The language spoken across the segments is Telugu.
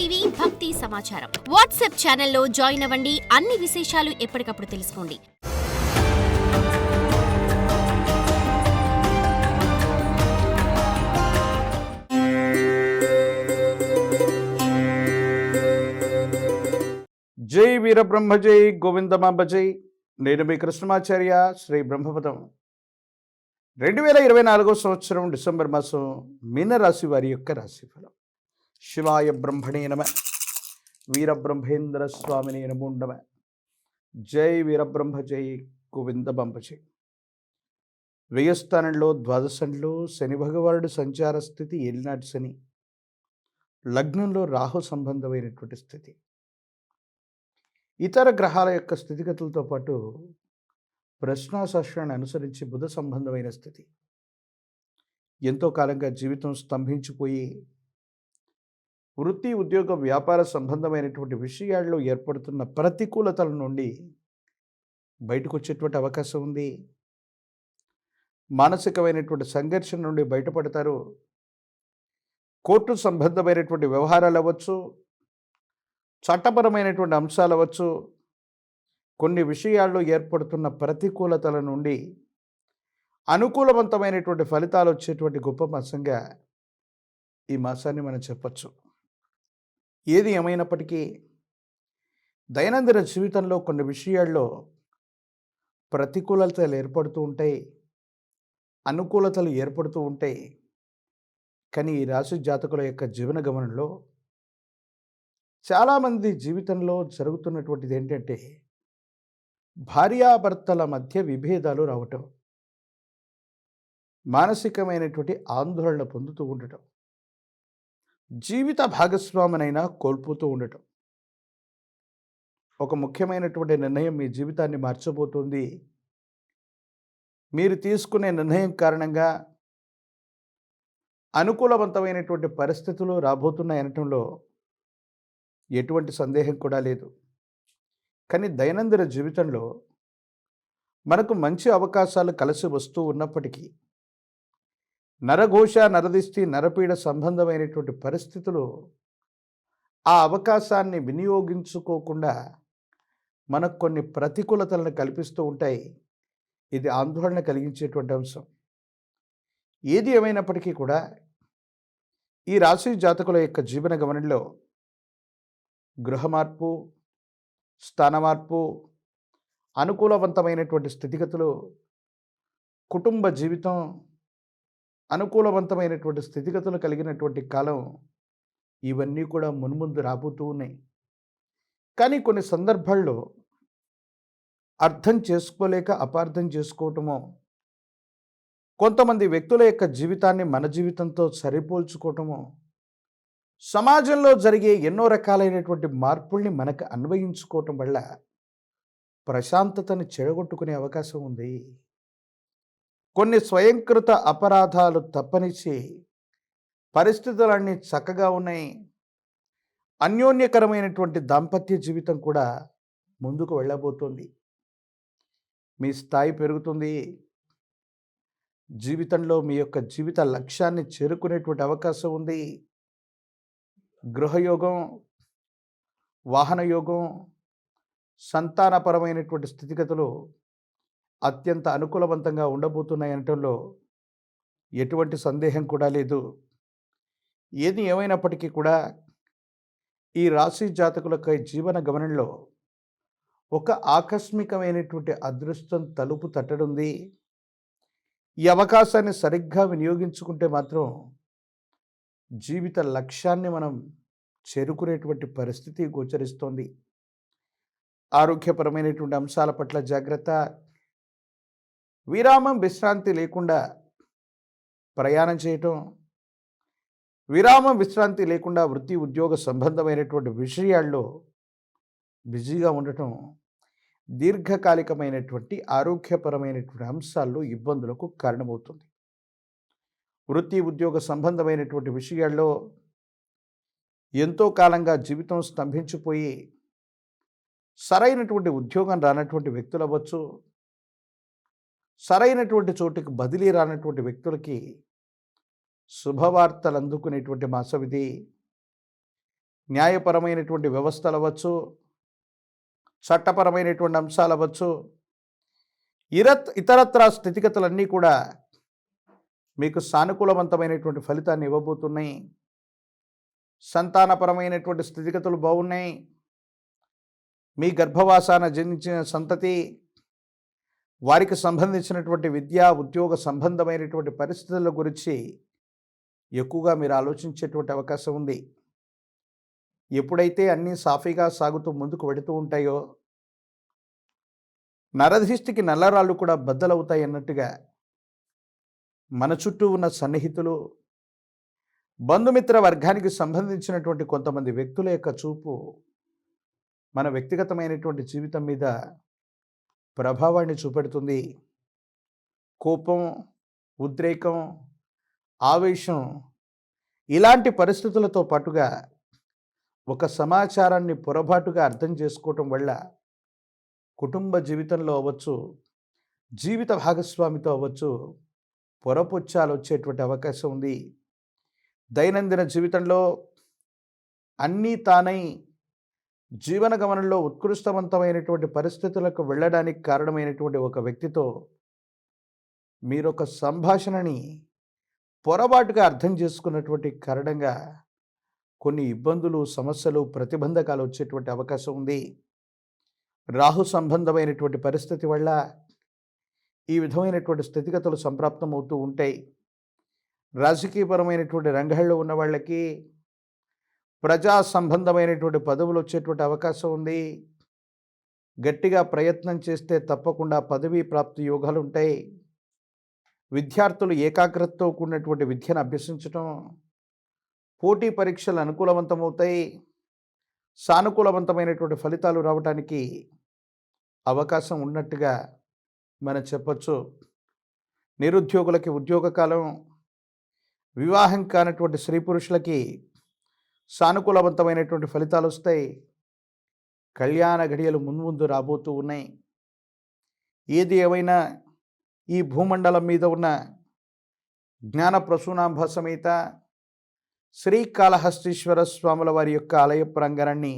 టీవీ భక్తి సమాచారం వాట్సాప్ ఛానల్లో జాయిన్ అవ్వండి. అన్ని విశేషాలు ఎప్పటికప్పుడు తెలుసుకోండి. జై వీరబ్రహ్మ జై గోవిందమాంబ జై. నేను మీ కృష్ణమాచార్య శ్రీ బ్రహ్మపదం. 2024 సంవత్సరం డిసెంబర్ మాసం మీనరాశి వారి యొక్క రాశిఫలం. శివాయ బ్రహ్మణే నమ. వీరబ్రహ్మేంద్ర స్వామిని నమో నమ. జై వీరబ్రహ్మ జై గోవిందమాంబ జై. వ్యయస్థానంలో ద్వాదశంలో శని భగవానుడు సంచార స్థితి ఏలినాటి శని, లగ్నంలో రాహు సంబంధమైనటువంటి స్థితి, ఇతర గ్రహాల యొక్క స్థితిగతులతో పాటు ప్రశ్నాశాస్త్రాన్ని అనుసరించి బుధ సంబంధమైన స్థితి, ఎంతో కాలంగా జీవితం స్తంభించిపోయి వృత్తి ఉద్యోగ వ్యాపార సంబంధమైనటువంటి విషయాల్లో ఏర్పడుతున్న ప్రతికూలతల నుండి బయటకు వచ్చేటువంటి అవకాశం ఉంది. మానసికమైనటువంటి సంఘర్షణ నుండి బయటపడతారు. కోర్టు సంబంధమైనటువంటి వ్యవహారాలు అవ్వచ్చు, చట్టపరమైనటువంటి అంశాలు అవ్వచ్చు, కొన్ని విషయాల్లో ఏర్పడుతున్న ప్రతికూలతల నుండి అనుకూలవంతమైనటువంటి ఫలితాలు వచ్చేటువంటి గొప్ప మాసంగా ఈ మాసాన్ని మనం చెప్పచ్చు. ఏది ఏమైనప్పటికీ దైనందిన జీవితంలో కొన్ని విషయాల్లో ప్రతికూలతలు ఏర్పడుతూ ఉంటాయి, అనుకూలతలు ఏర్పడుతూ ఉంటాయి. కానీ ఈ రాశి జాతకుల యొక్క జీవన గమనంలో చాలామంది జీవితంలో జరుగుతున్నటువంటిది ఏంటంటే భార్యాభర్తల మధ్య విభేదాలు రావటం, మానసికమైనటువంటి ఆందోళన పొందుతూ ఉండటం, జీవిత భాగస్వామినైనా కోల్పోతూ ఉండటం. ఒక ముఖ్యమైనటువంటి నిర్ణయం మీ జీవితాన్ని మార్చబోతుంది. మీరు తీసుకునే నిర్ణయం కారణంగా అనుకూలవంతమైనటువంటి పరిస్థితులు రాబోతున్నాయనటంలో ఎటువంటి సందేహం కూడా లేదు. కానీ దైనందిన జీవితంలో మనకు మంచి అవకాశాలు కలిసి వస్తూ ఉన్నప్పటికీ నరఘోష, నరదిష్టి, నరపీడ సంబంధమైనటువంటి పరిస్థితులు ఆ అవకాశాన్ని వినియోగించుకోకుండా మనకు కొన్ని ప్రతికూలతలను కల్పిస్తూ ఉంటాయి. ఇది ఆందోళన కలిగించేటువంటి అంశం. ఏది ఏమైనప్పటికీ కూడా ఈ రాశి జాతకుల యొక్క జీవన గమనంలో గృహ మార్పు, స్థాన మార్పు, అనుకూలవంతమైనటువంటి స్థితిగతులు, కుటుంబ జీవితం, అనుకూలవంతమైనటువంటి స్థితిగతులు కలిగినటువంటి కాలం, ఇవన్నీ కూడా మున్ముందు రాబోతూ ఉన్నాయి. కానీ కొన్ని సందర్భాల్లో అర్థం చేసుకోలేక అపార్థం చేసుకోవటమో, కొంతమంది వ్యక్తుల యొక్క జీవితాన్ని మన జీవితంతో సరిపోల్చుకోవటమో, సమాజంలో జరిగే ఎన్నో రకాలైనటువంటి మార్పుల్ని మనకు అన్వయించుకోవటం వల్ల ప్రశాంతతను చెడగొట్టుకునే అవకాశం ఉంది. కొన్ని స్వయంకృత అపరాధాలు తప్పనిచ్చి పరిస్థితులన్నీ చక్కగా ఉన్నాయి. అన్యోన్యకరమైనటువంటి దాంపత్య జీవితం కూడా ముందుకు వెళ్ళబోతోంది. మీ స్థాయి పెరుగుతుంది. జీవితంలో మీ యొక్క జీవిత లక్ష్యాన్ని చేరుకునేటువంటి అవకాశం ఉంది. గృహయోగం, వాహనయోగం, సంతానపరమైనటువంటి స్థితిగతులు అత్యంత అనుకూలవంతంగా ఉండబోతున్నాయనటంలో ఎటువంటి సందేహం కూడా లేదు. ఏది ఏమైనప్పటికీ కూడా ఈ రాశి జాతకులకై జీవన గమనంలో ఒక ఆకస్మికమైనటువంటి అదృష్టం తలుపు తట్టడుంది. ఈ అవకాశాన్ని సరిగ్గా వినియోగించుకుంటే మాత్రం జీవిత లక్ష్యాన్ని మనం చేరుకునేటువంటి పరిస్థితి గోచరిస్తోంది. ఆరోగ్యపరమైనటువంటి అంశాల పట్ల జాగ్రత్త. విరామం, విశ్రాంతి లేకుండా ప్రయాణం చేయటం, విరామం, విశ్రాంతి లేకుండా వృత్తి ఉద్యోగ సంబంధమైనటువంటి విషయాల్లో బిజీగా ఉండటం దీర్ఘకాలికమైనటువంటి ఆరోగ్యపరమైనటువంటి అంశాల్లో ఇబ్బందులకు కారణమవుతుంది. వృత్తి ఉద్యోగ సంబంధమైనటువంటి విషయాల్లో ఎంతో కాలంగా జీవితం స్తంభించిపోయి సరైనటువంటి ఉద్యోగం రానటువంటి వ్యక్తులు అవ్వచ్చు, సరైనటువంటి చోటుకి బదిలీ రానటువంటి వ్యక్తులకి శుభవార్తలు అందుకునేటువంటి మాసం ఇది. న్యాయపరమైనటువంటి వ్యవస్థలు అవ్వచ్చు, చట్టపరమైనటువంటి అంశాలు అవ్వచ్చు, ఇతరత్ర స్థితిగతులన్నీ కూడా మీకు సానుకూలవంతమైనటువంటి ఫలితాన్ని ఇవ్వబోతున్నాయి. సంతానపరమైనటువంటి స్థితిగతులు బాగున్నాయి. మీ గర్భవాసాన జనించిన సంతతి, వారికి సంబంధించినటువంటి విద్యా ఉద్యోగ సంబంధమైనటువంటి పరిస్థితుల గురించి ఎక్కువగా మీరు ఆలోచించేటువంటి అవకాశం ఉంది. ఎప్పుడైతే అన్నీ సాఫీగా సాగుతూ ముందుకు వెడుతూ ఉంటాయో, నరధిష్టికి నల్లరాళ్ళు కూడా బద్దలవుతాయి అన్నట్టుగా మన చుట్టూ ఉన్న సన్నిహితులు, బంధుమిత్ర వర్గానికి సంబంధించినటువంటి కొంతమంది వ్యక్తుల యొక్క చూపు మన వ్యక్తిగతమైనటువంటి జీవితం మీద ప్రభావాన్ని చూపెడుతుంది. కోపం, ఉద్రేకం, ఆవేశం ఇలాంటి పరిస్థితులతో పాటుగా ఒక సమాచారాన్ని పొరపాటుగా అర్థం చేసుకోవటం వల్ల కుటుంబ జీవితంలో అవ్వచ్చు, జీవిత భాగస్వామితో అవ్వచ్చు, పొరపొచ్చాలు వచ్చేటువంటి అవకాశం ఉంది. దైనందిన జీవితంలో అన్నీ తానై జీవన గమనంలో ఉత్కృష్టవంతమైనటువంటి పరిస్థితులకు వెళ్ళడానికి కారణమైనటువంటి ఒక వ్యక్తితో మీరొక సంభాషణని పొరపాటుగా అర్థం చేసుకున్నటువంటి కారణంగా కొన్ని ఇబ్బందులు, సమస్యలు, ప్రతిబంధకాలు వచ్చేటువంటి అవకాశం ఉంది. రాహు సంబంధమైనటువంటి పరిస్థితి వల్ల ఈ విధమైనటువంటి స్థితిగతులు సంప్రాప్తమవుతూ ఉంటాయి. రాజకీయపరమైనటువంటి రంగాల్లో ఉన్న వాళ్ళకి ప్రజా సంబంధమైనటువంటి పదవులు వచ్చేటువంటి అవకాశం ఉంది. గట్టిగా ప్రయత్నం చేస్తే తప్పకుండా పదవీ ప్రాప్తి యోగాలు ఉంటాయి. విద్యార్థులు ఏకాగ్రతతో కూడినటువంటి విద్యను అభ్యసించడం, పోటీ పరీక్షలు అనుకూలవంతమవుతాయి. సానుకూలవంతమైనటువంటి ఫలితాలు రావడానికి అవకాశం ఉన్నట్టుగా మనం చెప్పచ్చు. నిరుద్యోగులకి ఉద్యోగ కాలం, వివాహం కానటువంటి స్త్రీ పురుషులకి సానుకూలవంతమైనటువంటి ఫలితాలు వస్తాయి. కళ్యాణ ఘడియలు ముందు రాబోతూ ఉన్నాయి. ఏది ఏమైనా ఈ భూమండలం మీద ఉన్న జ్ఞాన ప్రసూనాంబ సమేత శ్రీకాళహస్తీశ్వర స్వాముల వారి యొక్క ఆలయ ప్రాంగణాన్ని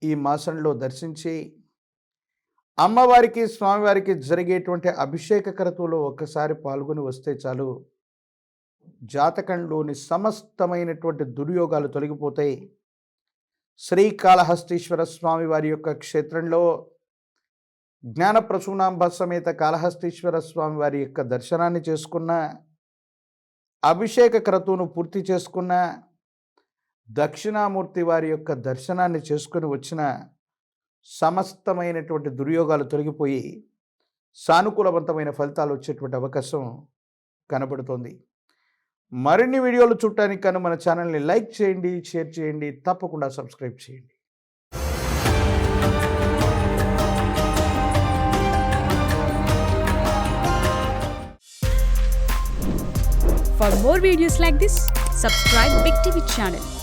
ఈ మాసంలో దర్శించి అమ్మవారికి, స్వామివారికి జరిగేటువంటి అభిషేక క్రతువులో ఒక్కసారి పాల్గొని వస్తే చాలు, జాతకంలోని సమస్తమైనటువంటి దుర్యోగాలు తొలగిపోతాయి. శ్రీకాళహస్తీశ్వర స్వామి వారి యొక్క క్షేత్రంలో జ్ఞాన ప్రసూనాంబ సమేత కాళహస్తీశ్వర స్వామి వారి యొక్క దర్శనాన్ని చేసుకున్న, అభిషేక క్రతువును పూర్తి చేసుకున్న, దక్షిణామూర్తి వారి యొక్క దర్శనాన్ని చేసుకుని వచ్చిన సమస్తమైనటువంటి దుర్యోగాలు తొలగిపోయి సానుకూలవంతమైన ఫలితాలు వచ్చేటువంటి అవకాశం కనబడుతోంది. మరిన్ని వీడియోలు చూడటానికి కానీ మన ఛానల్ని లైక్ చేయండి, షేర్ చేయండి, తప్పకుండా సబ్స్క్రైబ్ చేయండి. For more videos like this, subscribe Big TV channel.